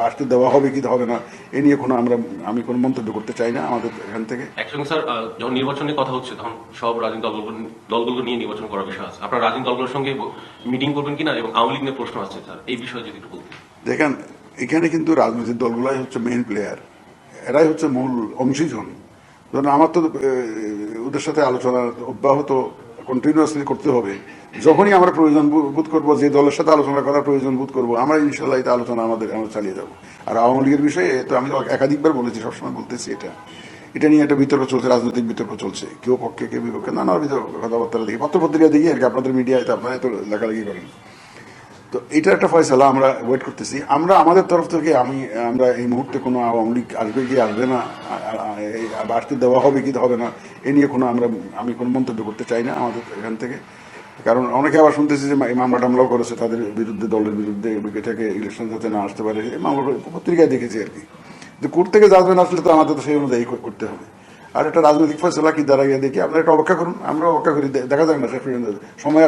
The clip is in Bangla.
বাড়তে দেওয়া হবে কি হবে না এ নিয়ে আমি কোনো মন্তব্য করতে চাই না আমাদের এখান থেকে। একসঙ্গে স্যার, যখন নির্বাচনের কথা হচ্ছে তখন সব রাজনৈতিক দলগুলো নিয়ে নির্বাচন করার বিষয় আছে। আপনার রাজনৈতিক দলগুলোর সঙ্গে মিটিং করবেন কিনা এবং আওয়ামী লীগ নিয়ে প্রশ্ন আছে স্যার, এই বিষয়ে যদি একটু বলতেন। দেখেন, এখানে কিন্তু রাজনৈতিক দলগুলাই হচ্ছে মেইন প্লেয়ার, এরাই হচ্ছে মূল অংশীজন। ধরেন আমার তো ওদের সাথে আলোচনা অব্যাহত কন্টিনিউয়াসলি করতে হবে। যখনই আমরা প্রয়োজন বোধ করবো, যে দলের সাথে আলোচনা করার প্রয়োজন বোধ করবো, আমরা ইনশাল্লাহ এটা আলোচনা আমরা চালিয়ে যাবো। আর আওয়ামী লীগের বিষয়ে তো আমি একাধিকবার বলেছি, সবসময় বলতেছি, এটা নিয়ে একটা বিতর্ক চলছে, রাজনৈতিক বিতর্ক চলছে, কেউ পক্ষে কেউ বিপক্ষে, নানা বিতর্ক কথাবার্তা দেখি, পত্রপত্রিকা দেখি আর কি, আপনাদের মিডিয়ায় তো আপনারা তো লেখালেখি করেন। তো এটা একটা ফয়সালা আমরা ওয়েট করতেছি। আমরা আমাদের তরফ থেকে আমরা এই মুহূর্তে কোনো আওয়ামী লীগ আসবে কি আসবে না, বাড়তে দেওয়া হবে কি হবে না এ নিয়ে আমি কোনো মন্তব্য করতে চাই না আমাদের এখান থেকে। কারণ অনেকে আবার শুনতেছি যে এই মামলা টামলাও করেছে তাদের বিরুদ্ধে, দলের বিরুদ্ধে, এটাকে ইলেকশন যাতে না আসতে পারে, এই মামলা পত্রিকায় দেখেছি আর কি। যে কোর্ট থেকে জাজমেন্ট আসলে তো আমাদের তো সেই অনুযায়ী করতে হবে। আর একটা রাজনৈতিক ফয়সলা কি দাঁড়াইয়া দেখি, আপনারা একটা অপেক্ষা করুন, আমরা অপেক্ষা করি, দেখা যাক না শেষ পর্যন্ত সময়